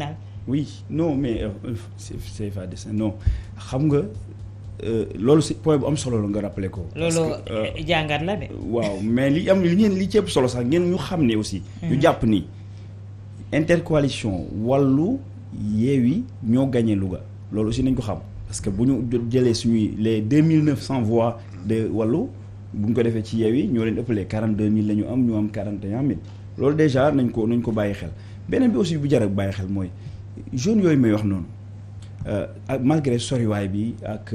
communal. oui non mais CFA dessin non xam nga loolu si point bu am solo la nga rappelé ko. loolu jàngat la de. waaw mais li ci ëpp solo sax ngeen ñu xam ne aussi. ñu jàpp ni intercoalition wàllu Yewwi ñoo gagné Louga loolu aussi nañ ko xam parce que bu ñu jëlee suñuy les 2900 voix de wàllu bu ñu ko defee ci Yewwi ñoo leen ëppalee 42000 la ñu am ñu am 41000 loolu déjà nañ ko bàyyi xel beneen bi aussi bu jar a bàyyi xel mooy jeunes yooyu may wax noonu ak malgré soriwaay bi ak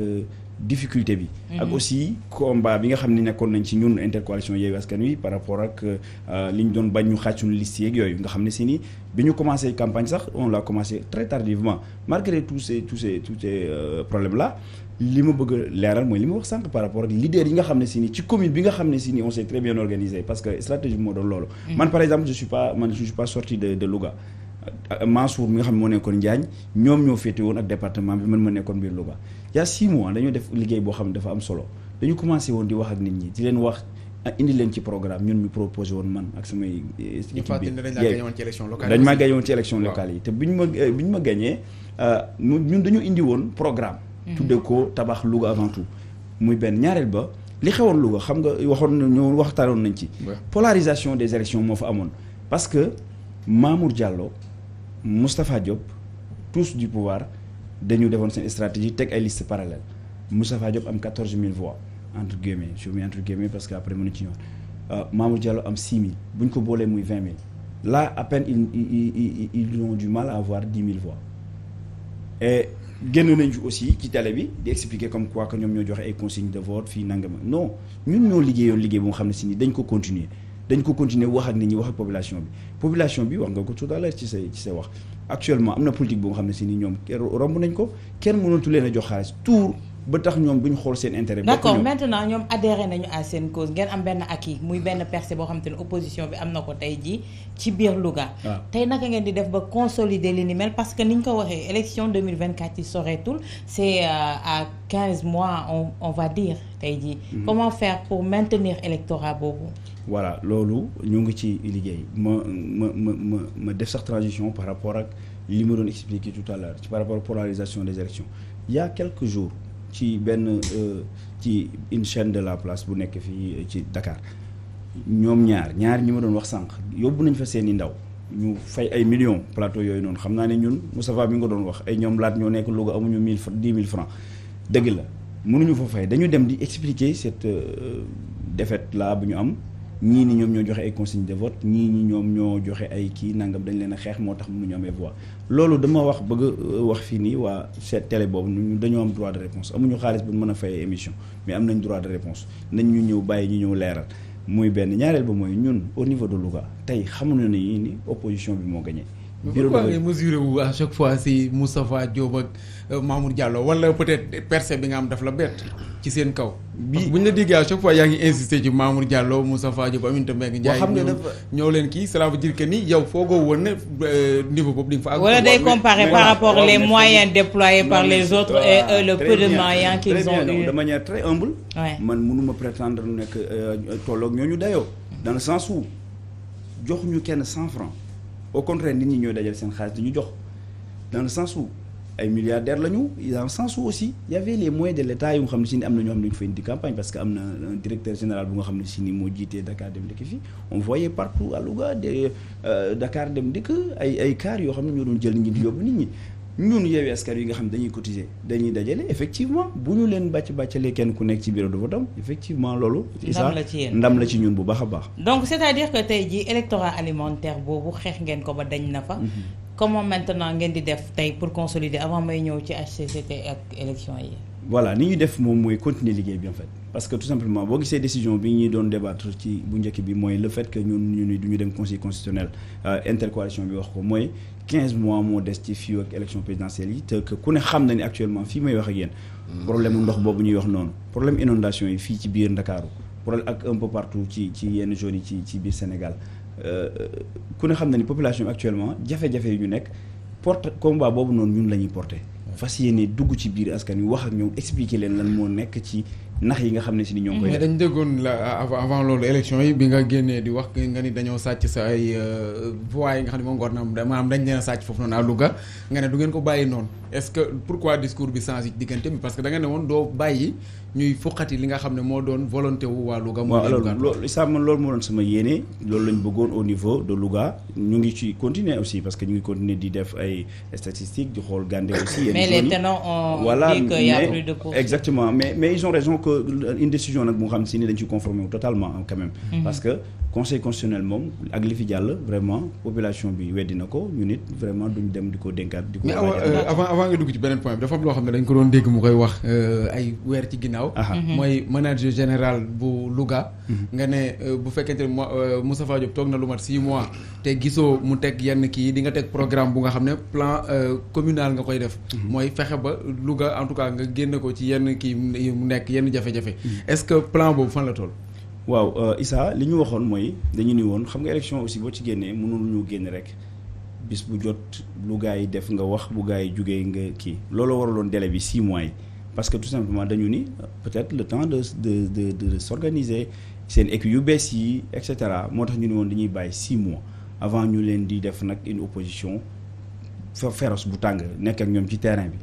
difficulté bi. ak aussi combat bi nga xam ne nekkoon nañ ci ñun intercoalition Yewwi Askan Wi par rapport ak li ñu doon bañ ñu xaaj suñu liste yeeg yooyu nga xam ne si ni bi ñu commencé campagne sax on l'a commencé très tardivement malgré tous ces problèmes là li ma bëgg a leeral mooy li ma wax sànq par rapport ak leader yi nga xam ne si ni ci commune bi nga xam ne si ni on s'est très bien organisé parce que stratégie moo doon loolu. man par exemple je suis pas sorti de Louga. Mansour mi nga xam ne moo nekkoon Njaañ ñoom ñoo féete woon ak département bi man ma nekkoon biir Louga il y a 6 mois dañoo def liggéey boo xam ne dafa am solo dañu commencé woon di wax ak nit ñi di leen wax indi leen ci programme ñun ñu proposé woon man ak samay équipe bi dañ maa gagné woon ci élection locale yi te bi ñu ma gagné ñun dañu indi woon programme tudde ko tabax Louga avant tout muy benn ñaareel ba li xewoon Louga xam nga waxtaanoon nañ ci polarisation des élections moo fa amoon parce que Mamour Diallo Moustapha Diop tous du pouvoir dañu defoon seen stratégie teg ay listes parallèles Moustapha Diop am 14000 voix entre guillemets je mets entre guillemets parce que après mën na ci ñëw Mamour Diallo am 6000 bu ñu ko boolee muy 20000 là à peine ils ont du mal à avoir 10 000 voix et génn nañ ci aussi ci télé bi di expliquer comme quoi que ñoom ñoo joxe ay consignes de vote fii nangam non ñun ñoo liggéeyoon liggéey bu nga xam ne si ni dañ ko continuer wax ak nit ñi wax ak population bi wax nga ko tout à l'heure ci say wax actuellement am na politique bu nga xam ne si ni ñoom romb nañ ko kenn mënatu leen a jox xaalis tout ba tax ñoom duñ xool seen intérêt. d'accord maintenant ñoom adhéré nañu à seen cause ngeen am benn acquis muy benn percée boo xam te ne opposition bi am na ko tey jii ci biir Louga. waaw tey naka ngeen di def ba consolider li ni mel parce que ni ñu ko waxee élection 2024 yi soreetul c'est à 15 mois on va dire tey jii. Comment faire pour maintenir électorat boobu. voilà loolu ñu ngi ci liggéey ma def sax transition par rapport ak li ma doon expliquer tout à l'heure ci par rapport polarisation des élections il y a quelques jours ci benn ci une chaîne de la place bu nekk fii ci Dakar ñoom ñaar ñi ma doon wax sànq yóbbu nañ fa seeni ndaw ñu fay ay millions plateau yooyu noonu xam naa ne ñun Moustapha bi nga doon wax ay ñoom laat ñoo nekk Louga amuñu 10 000 francs dëgg la mënuñu fa fay dañu dem di expliquer cette défaite là bu ñu am ñii ni ñoom ñoo joxe ay consignes de vote ñii ni ñoom ñoo joxe ay kii nangam dañ leen a xeex moo tax mënuñu amee voix loolu dama bëgg wax fii nii waa cette télé boobu ñu dañoo am droit de réponse amuñu xaalis bu mën a fay émission mais am nañ droit de réponse nañ ñu ñëw bàyyi ñu ñëw leeral muy benn ñaareel ba mooy ñun au niveau de Louga tey xamuñu ne ni opposition bi moo gagné. pourquoi ngay mesuré wu à chaque fois si Moustapha Diop ak Mamour Diallo wala peut-être percée bi nga am daf la bett ci seen kaw. parce que bu ñu la déggee à chaque fois yaa ngi insister ci Mamour Diallo Moustapha Diop Aminata Mbengue Ndiaye. xam nga ñoo leen kii cela veut dire que ni yow foogoo woon ne niveau boobu di nga fa. ak wala day comparer par rapport les moyens déployés par les autres et le peu de moyens qu'ils ont eu. de manière très humble. man mënuma prétendre nekk tolloog ñooñu dayoo. dans le sens où joxuñu kenn 100 francs. au contraire nit ñi ñooy dajal seen xaalis di ñu jox dans le sens où ay milliardaires lañu dans le sens où aussi il y avait les moyens de l'État yu nga xam ne si ni am na ñoo xam ne dañu fa indi campagne parce que am na un directeur général bu nga xam ne si ni moo jiitee Dakar Dem Dikk fii on voyait partout à Louga de Dakar Dem Dikk ay cars yoo xam ne ñoo doon jël nit ñi di yóbbu nit ñi ñun Yewwi Askan Wi nga xam dañuy cotiser dañuy dajale effectivement bu ñu leen bàccalee kenn ku nekk ci bureau de vote am effectivement loolu. ndam la ci ñun bu baax a baax. donc c'est-à-dire que tey jii électorat alimentaire boobu xeex ngeen ko ba dañ na fa. comment maintenant ngeen di def tey pour consolider avant may ñëw ci HCCT ak élection yi. voilà ni ñuy def moom mooy continuer liggéey bi en fait parce que tout simplement boo gisee décision bi ñuy doon débattre ci bu njëkk bi mooy le fait que ñun ñu du ñu dem conseil constitutionnel intercoalition bi wax ko mooy 15 mois moo des ci fii ak élection présidentielle yi te que ku ne xam na ni actuellement fii may wax ak yéen problème mu ndox boobu ñuy wax noonu problème inondation yi fii ci biir Ndakaaru problème ak un peu partout ci yenn zones yi ci biir Sénégal ku ne xam na ni population actuellement jafe-jafe yi ñu nekk porte combat boobu noonu ñun la ñuy porter fas yéene dugg ci biir askan wi wax ak ñoom expliquer leen lan moo nekk ci nax yi nga xam ne si ni ñoo ngi koy mais dañ déggoon la avant loolu élection yi bi nga génnee di wax nga ni dañoo sàcc sa ay voix yi nga xam ne moom war na maanaam dañ leen a sàcc foofu noonu à Louga nga ne du ngeen ko bàyyi noonu est-ce que pourquoi discours bi changé diggante bi parce que da nga ne woon doo bàyyi ñuy fuqati li nga xam ne moo doon volonté wu waa Louga. waaw alors loolu ça man loolu moo doon sama yéene loolu lañ bëggoon au niveau de Louga ñu ngi ci continuer aussi parce que ñu ngi continuer di def ay statistiques di xool gànde aussi. mais les tenants ont dit qu'il y a plus de poursuites. Exactement mais ils ont raison que une décision nag moo xam si ni dañ ci conformer wu totalement quand même. Parce que conseil constitutionnel moom ak li fi jàll vraiment population bi weddi na ko ñu nit vraiment duñ dem di ko dénkaat. di ko mais avant nga dugg ci beneen point bi dafa am loo xam ne dañ ko doon dégg mu koy wax ay weer ci ginnaaw. mooy manager général bu Louga. nga ne bu fekkente ne Moustapha Diop toog na lu mat 6 mois te gisoo mu teg yenn kii di nga teg programme bu nga xam ne plan communal nga koy def. mooy fexe ba Louga en tout cas nga génne ko ci yenn kii mu nekk yenn jafe-jafe. est-ce que plan boobu fan la toll. waaw Issa li ñu waxoon mooy dañu ni woon xam nga élection aussi boo ci génnee mënul ñu génn rek bis bu jot lu gaa yi def nga wax bu gaa yi jugee nga kii loolu waraloon délai bi 6 mois yi parce que tout simplement dañu ni peut-être le temps de s'organiser seen équipe yu bees yi et cetera moo tax ñu ni woon dañuy bàyyi 6 mois avant ñu leen di def nag une opposition féroce bu tàng nekk ak ñoom ci terrain bi.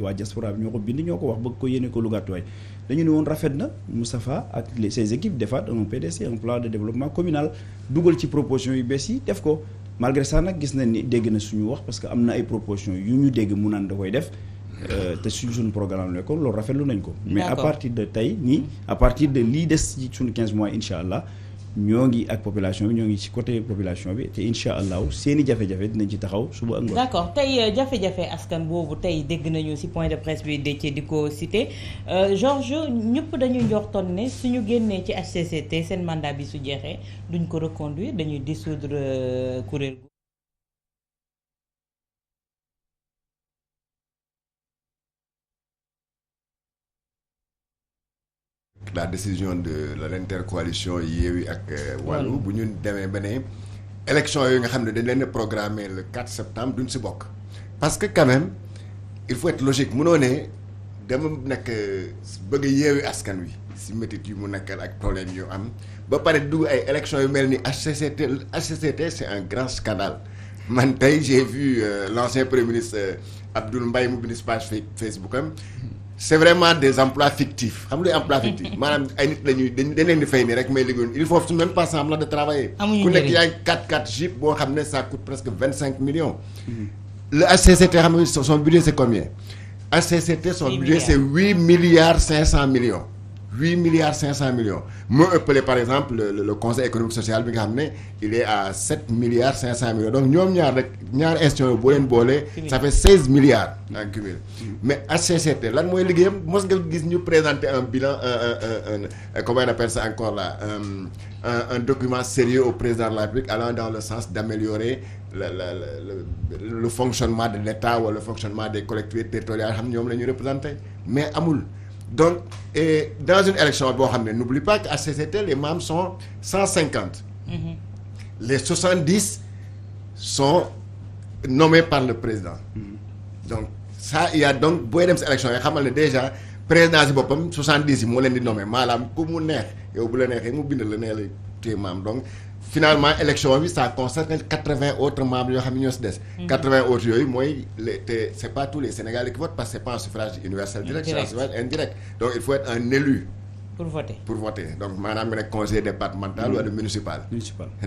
waa diaspora bi ñoo ko bind ñoo ko wax bëgg ko yéene ko Louga-tuwaay dañu ne woon rafet na Moustapha ak ses équipes defaat un PDC un plan de développement communal dugal ci propositions yu bees yi def ko malgré ça nag gis nañ ni dégg na suñu wax parce que am na ay propositions yu ñu dégg mu naan da koy def te suñu programme la ko loolu rafetlu nañ ko mais à partir de tey nii à partir de lii des ci suñu 15 mois incha allah ñoo ngi ak population bi ñoo ngi ci côté population bi te incha allahu seeni jafe-jafe dinañ ci taxaw suba ak ngoon. d'accord tey jafe-jafe askan boobu tey dégg nañu ci point de presse bi Déthié di ko cité Georges ñëpp dañuy njortoon ne suñu génnee ci HCCT seen mandat bi su jeexee duñ ko reconduire dañuy dissoudre kuréel gu. la décision de l'intercoalition Yewwi ak Wallu bu ñu demee ba ne élection yooyu nga xam ne dañ leen programmer le 4 septembre duñ si bokk parce que quand même il faut être logique munoo ne dama nekk bëgg Yewwi askan wi si métit yu mu nekkal ak problème yu am ba pare dugg ay élection yu mel ni HCCT c'est un grand scandale man tey j'ai vu l'ancien premier ministre Abdoul Mbaye mu bind page Facebook am c'est vraiment des emplois fictifs xam nga luy emploi fictif maanaam ay nit lañuy dañ leen di fay nii rek mais liggéeyuñ il faut même pas semblant de travailler ku nekk yaa ngi 4x4 Jeep boo xam ne ça coûte presque 25 millions le HCCT xam nga son budget c'est combien HCCT son budget c'est 8 milliards 500 millions 8 milliards 500 millions moo ëppale par exemple le conseil économique social bi nga xam ne il est à 7 milliards 500 millions donc ñoom ñaar rek ñaar institutions boo leen boolee ça fait 16 milliards en cumul mais HCCT lan mooy liggéeyam mos nga gis ñu présenter un bilan un comment on appelle ça encore là un document sérieux au président de la République allant dans le sens d'améliorer le fonctionnement de l'État ou le fonctionnement des collectivités territoriales xam ne ñoom la ñu représenté mais amul donc et dans une élection boo xam ne n'oublie pas que HCCT les membres sont 150 les 70 sont nommés par le président donc ça il y a donc booy dem si élection yi xamal ne déjà président si boppam 70 yi moo leen di nommé maanaam ku mu neex yow bu la neexee mu bind la nee la téye membre donc finalement élection bi ça concerne 80 autres membres yoo xam ne ñoo si des 80 autres yooyu mooy te c'est pas tous les Sénégalais qui votent parce que c'est pas un suffrage universel direct c'est un suffrage indirect donc il faut être un élu pour voter donc maanaam nga nekk conseiller départemental wala municipal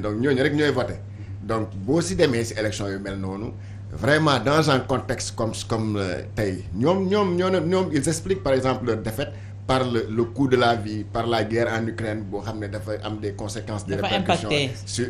donc ñooñu rek ñooy voter donc boo si demee si élection yu mel noonu vraiment dans un contexte comme tey ñoom ils expliquent par exemple leur défaite par le coût de la vie, par la guerre en Ukraine boo xam ne dafa am des conséquences, des répercussions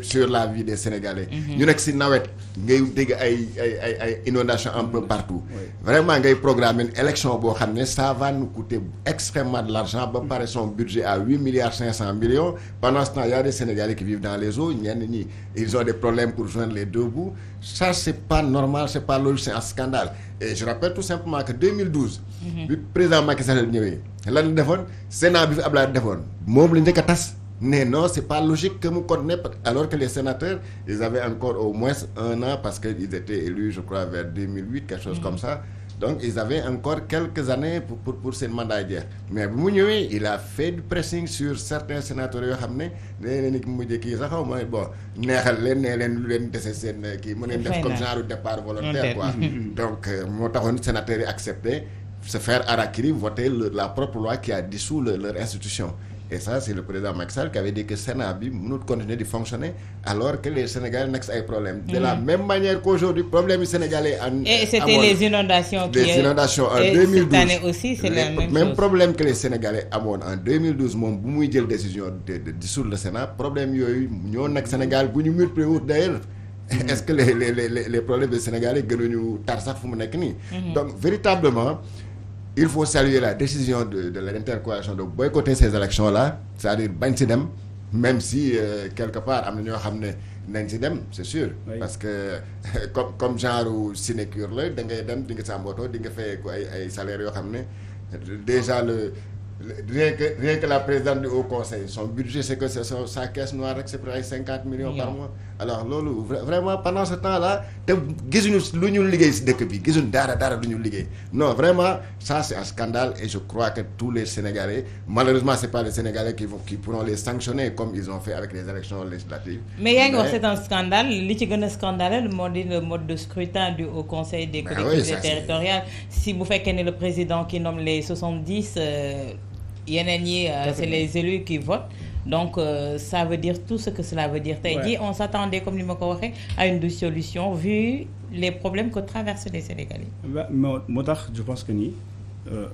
sur la vie des Sénégalais. ñu nekk si nawet ngay dégg ay inondations un peu partout. Vraiment ngay programmer une élection boo xam ne ça va nous coûter extrêmement de l'argent ba pare son budget à 8 milliards 500 millions. Pendant ce temps il y a des Sénégalais qui vivent dans les eaux, ñenn ñi ils ont des problèmes pour joindre les deux bouts. Ça c'est pas normal, c'est pas logique, c'est un scandale. Et je rappelle tout simplement que 2012 bi président Macky Sall ñëwee lan la defoon Sénat bi fi Abdoulaye defoon moom la njëkk a tas mais non c'est pas logique que mu continuer alors que les sénateurs ils avaient encore au moins 1 an parce que ils étaient élus je crois vers 2008 quelque chose comme ça. Donc ils avaient encore quelques années pour seen mandat jeex mais bu mu ñëwee il a fait du pressing sur certains sénateurs yoo xam ne nee na mu mujjee kii sax xaw ma bon neexal leen nee leen lu leen dese seen kii mu leen def comme genre départ volontaire quoi. Donc moo taxoon sénateurs yi accepté se faire harakiri voter la propre loi qui a dissous leur institution. Et ça c'est le président Macky Sall qui avait dit que Sénat bi mënul continuer de fonctionner alors que les Sénégalais nekk ay problèmes. De la même manière qu'aujourd'hui problème yi Sénégalais et c'était les inondations en 2012 cette année aussi c'est la même problème que les Sénégalais amoon en 2012 moom bu muy jël décision de dissoudre le Sénat problème yooyu ñoo nekk Sénégal bu ñu multiplier d'ailleurs. Est-ce que les problèmes des Sénégalais gënuñu tar sax fu mu nekk nii. Donc véritablement il faut saluer la décision de l'intercoalition de boycotter ces élections-là, c'est-à-dire bañ si dem même si quelque part am na ñoo xam ne nañ si dem c'est sûr. Oui. Parce que comme genre sinécure la da ngay dem di nga sa mbootoo di nga fay ko ay salaires yoo xam ne déjà rien que la présidente du Haut Conseil son budget c'est que sa caisse noire rek c'est près ay 50 millions par mois. Alors loolu vraiment pendant ce temps-là te gisuñu lu ñu liggéey si dëkk bi gisuñu dara lu ñu liggéey non vraiment ça c'est un scandale et je crois que tous les Sénégalais malheureusement c'est pas les Sénégalais qui pourront les sanctionner comme ils ont fait avec les élections législatives. Mais yaa ngi wax c'est un scandale li ci gën a scandaleux moo di le mode de scrutin du Haut Conseil des collectivités territoriales si bu fekkee ne le président qui nomme les 70 yeneen yi c'est les élus qui votent. Donc ça veut dire tout ce que cela veut dire. Tey jii on s'attendait comme ni ma ko waxee à une solution vu les problèmes que traversent les Sénégalais. moo tax je pense que ni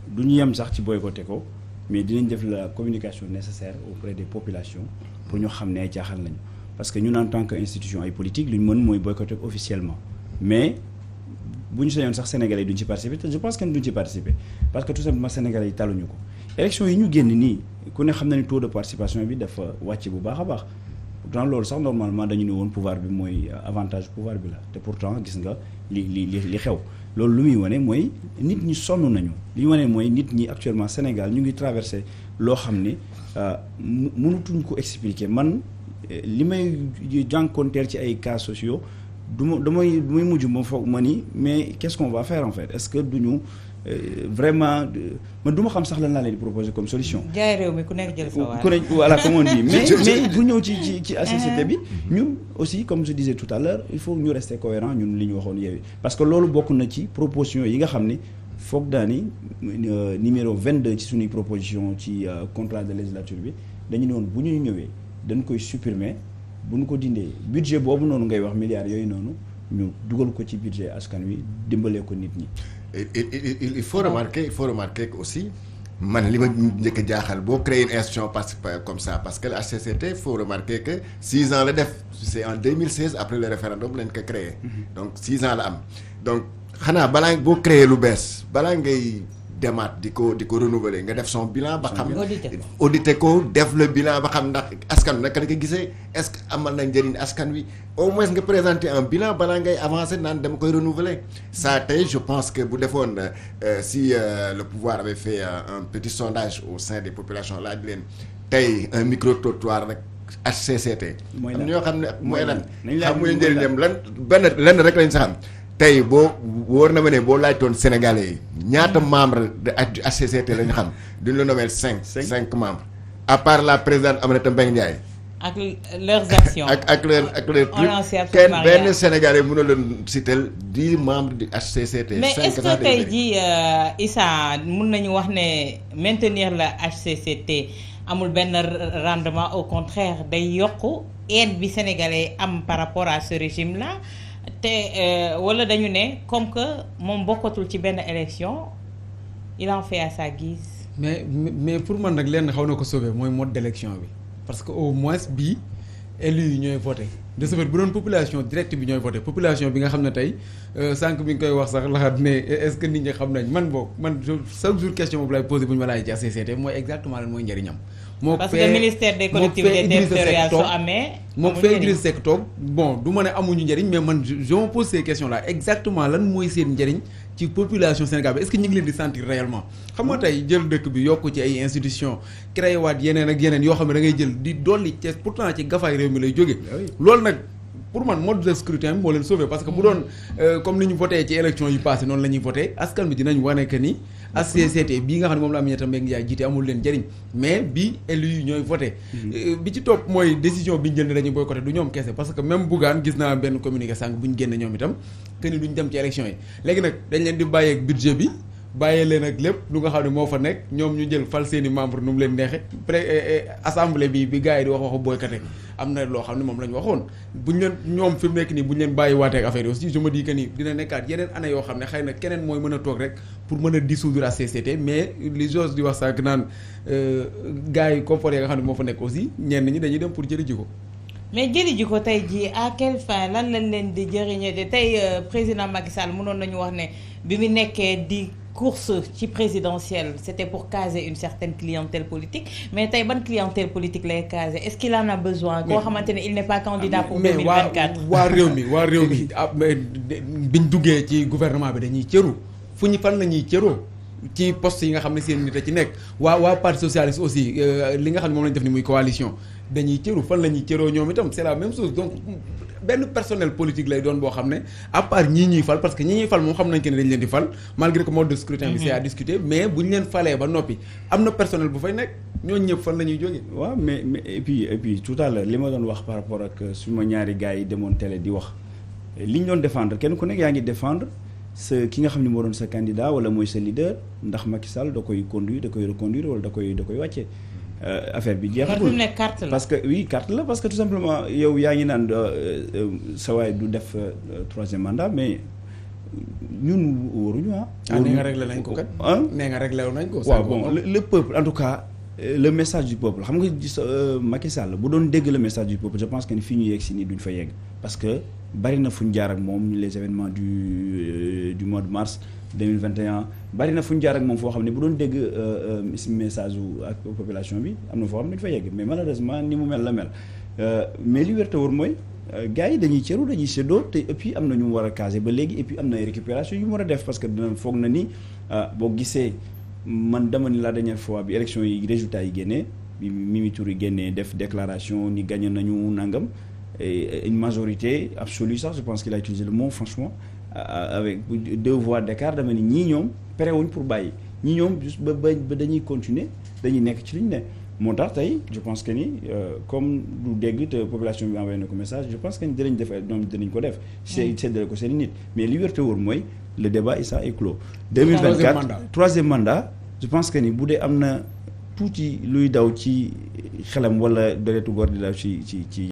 du ñu yem sax ci boycotté ko mais dinañ def la communication nécessaire auprès des populations pour ñu xam ne ay caaxaan lañu parce que ñun en tant que institution ay politique lu ñu mën mooy boycotter officiellement mais bu ñu sañoon sax Sénégalais yi duñ ci participer te je pense que duñ ci participer parce que tout simplement Sénégalais yi taluñu ko. élection yi ñu génn nii ku ne xam na ni taux de participation bi dafa wàcc bu baax a baax pourtant loolu sax normalement dañu ne woon pouvoir bi mooy avantage pouvoir bi la te pourtant gis nga li xew loolu lu muy wane mooy nit ñi sonn nañu li ñu wane mooy nit ñi actuellement Sénégal ñu ngi traversé loo xam ne mënutuñ ko expliquer man li may jànkoonteel ci ay cas sociaux damay mujj ma foog ma ni mais qu'est-ce qu'on va faire en fait est-ce que duñu vraiment man du ma xam sax lan laa leen di proposer comme solution. jaay réew mi ku nekk jël sa waar. ku nekk voilà comme on dit mais bu ñëw ci ACCT bi ñun aussi comme je disais tout à l'heure il faut ñu rester cohérent ñun li ñu waxoon Yewwi parce que loolu bokk na ci proposition yi nga xam ni foog daa ni numéro 22 ci suñuy proposition ci contrat de législature bi dañu ne woon bu ñuy ñëwee dañ koy supprimer bu ñu ko dindee budget boobu noonu ngay wax milliards yooyu noonu ñu dugal ko ci budget askan wi dimbalee ko nit ñi. Il faut remarquer que aussi man li ma njëkk a jaaxal boo créer une institution comme ça parce que le HCCT il faut remarquer que 6 ans la def c'est en 2016 après le référendum lañ ko créé donc 6 ans la am donc xanaa balaa boo créer lu bees balaa ngay demaat di ko renouveler nga def son bilan ba xam auditer ko def le bilan ba xam ndax askan wi naka la ko gisee est-ce que amal na njëriñ askan wi au moins nga présenter un bilan balaa ngay avancer naan dama koy renouveler ça tey je pense que bu defoon si le pouvoir avait fait un petit sondage au sein des populations laaj leen tey un micro-trottoir rek HCCT am ñoo xam ne mooy lan xamuñu njëriñam lenn rek lañ sa xam tey boo wóor na ma ne boo laajtoon Sénégalais yi ñaata membre de HCCT la ñu xam duñu la nommer 5 membres à part la présidente Aminata Mbengue Ndiaye ak leurs actions ak leur truc kenn benn Sénégalais mën na leen citer 10 membres du HCCT. mais est-ce que tey jii Issa mun nañu wax ne maintenir la HCCT amul benn rendement au contraire day yokk aide bi Sénégalais am par rapport à ce régime là te wala dañu ne comme que moom bokkatul ci benn élection il en fait à sa guise. mais pour man nag lenn xaw na ko sauver mooy mode d'élection bi parce que au moins bii élus yi ñooy voté de ce fait bu doon population directe bi ñooy voté population bi nga xam ne tey sànq bi nga koy wax sax laxat ne est-ce que nit ñi xam nañ man boog man chaque jour question boobu lay posé bu ñu ma laaj ci ACCT mooy exactement lan mooy njëriñam. parce que ministère des collectivités territoriales soo amee. moo fee Idriss Seck toog bon du ma ne amuñu njëriñ mais man je me pose ces questions là exactement lan mooy seen njëriñ ci population Sénégal bi est-ce que ñu ngi leen di sentir réellement xam nga tey jël dëkk bi yokk ci ay institutions créé waat yeneen ak yeneen yoo xam ne da ngay jël di dolli ci pourtant ci gafaay réew mi lay jóge loolu nag pour man mode de scrutin moo leen sauvé parce que bu doon comme ni ñu voté ci élection yi passé noonu la ñuy voté askan bi dinañ wane que ni HCCT bii nga xam ne moom la Aminata Mbengue Ndiaye jiite amul leen njëriñ mais bi élus yi ñooy voté bi ci topp mooy décision bi ñu jël ne dañuy boycotté du ñoom kese parce que même Bougane gis naa benn communiqué sànq bu ñu génne ñoom itam que ni duñ dem ci élection yi léegi nag dañ leen di bàyyeeg budget bi bàyyee leen ak lépp lu nga xam ne moo fa nekk ñoom ñu jël fal seeni membre nu mu leen neexe assemblée bi gars yi di wax waxu boycotté am na loo xam ne moom la ñu waxoon buñ leen ñoom fi mu nekk nii buñ leen bàyyi waatee ak affaire yi aussi je me dis que ni dina nekkaat yeneen année yoo xam ne xëy na keneen mooy mën a toog rek pour mën a dissoudre HCCT mais li Jos di wax sànq naan gars yi comporté nga xam ne moo fa nekk aussi ñenn ñi dañuy dem pour jëli ji ko mais jëli ji ko tey jii à quelle fin lan lañ leen di jëriñee de tey président Macky Sall mënoon nañu wax ne bi mu nekkee di course ci présidentielle c'était pour caser une certaine clientèle politique mais tey ban clientèle politique lay caser est-ce qu'il en a besoin koo xamante ne il n'est pas candidat pour 2024 waa réew mi biñ duggee ci gouvernement bi dañuy cëru fu ñu fan la ñuy cëroo ci poste yi nga xam ne seen nit a ci nekk waa parti socialiste aussi li nga xam ne moom lañu def ni muy coalition dañuy cëru fan la ñuy cëroo ñoom itam c'est la même chose donc benn personnel politique lay doon boo xam ne à part ñii ñuy fal parce que ñii ñuy fal moom xam nañ que ne dañ leen di fal malgré que mode de scrutin bi c'est à discuter mais bu ñu leen falee ba noppi am na personnel bu fay nekk ñooñu ñëpp fan la ñuy jógee. waaw mais et puis tout à l'heure li ma doon wax par rapport ak suma ñaari gars yi demoon télé di wax li ñu doon défendre kenn ku nekk yaa ngi défendre sa ki nga xam ne moo doon sa candidat wala mooy sa leader ndax Macky Sall da koy conduire da koy reconduire wala da koy wàccee. Affaire bi jeexagul parce que oui carte la parce que tout simplement yow yaa ngi naan sa waay du def troisième mandat mais ñun waruñu nee nga réglé nañ ko kat. nee nga réglé nañ ko. waaw bon le peuple en tout cas le message du peuple xam nga Macky Sall bu doon dégg le message du peuple je pense que ni fii ñu yegg si nii duñ fa yegg parce que bari na fu ñu jaar ak moom les événements du mois de mars 2021 bari na fu ñu jaar ak moom foo xam ne bu doon dégg message ak population bi am na foo xam ne duñ fa yegg mais malheureusement ni mu mel la mel mais li wér te wóor mooy gars yi dañuy cëru dañuy séddoo te et puis am na ñu mu war a caser ba léegi et puis am na ay récupération yu mu war a def parce que dina foog na ni boo gisee man dama ni la dernière fois bi élection yi résultats yi génnee bi Mimi Touré yi génnee def déclaration ni gagné nañu nangam et une majorité absolue sax je pense qu'il a utilisé le mot franchement avec 2 voix d'écart dama ni ñii ñoom parewuñ pour bàyyi ñii ñoom juste ba dañuy continuer dañuy nekk ci li ñu ne moo tax tey je pense que ni comme du dégg te population bi envoyé na ko message je pense que ni dinañ def ñoom dinañ ko def seddale ko seen nit mais li wér te wóor mooy le débat est clos 2024 troisième mandat je pense que ni bu dee am na tuuti luy daw ci xelam wala doleetu góor di daw ci